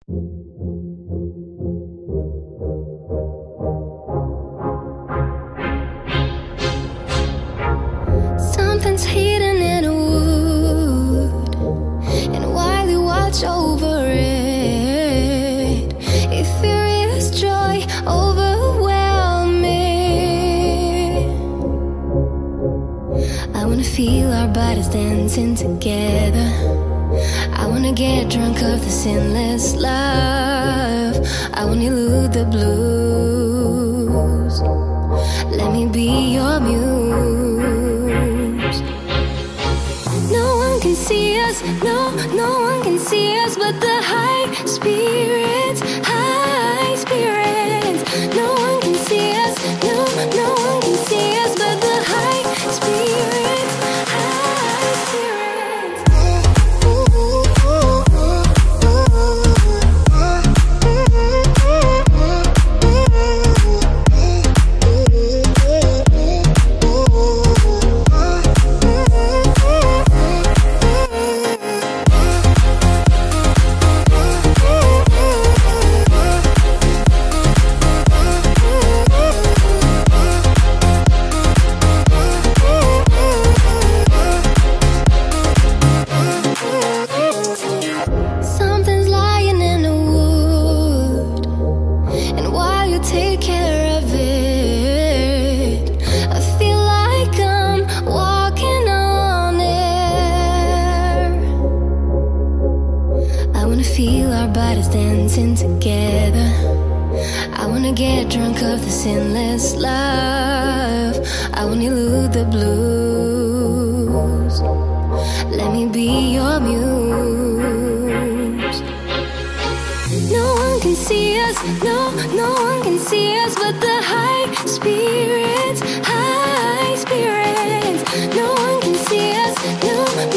Something's hidden in a wood, and while you watch over it, a furious joy overwhelm me. I wanna feel our bodies dancing together. I wanna get drunk of the sinless love. I wanna elude the blues. Let me be your muse. No one can see us, no one can see us but the high spirits, high spirits. No one can see us, no one can see us but the high spirits, high spirits. Something's lying in the wood, and while you take care of it, I feel like I'm walking on air. I wanna feel our bodies dancing together. I wanna get drunk of the sinless love. I wanna elude the blues. Let me be your muse. No one can see us, no one can see us but the high spirits, high spirits. No one can see us, no one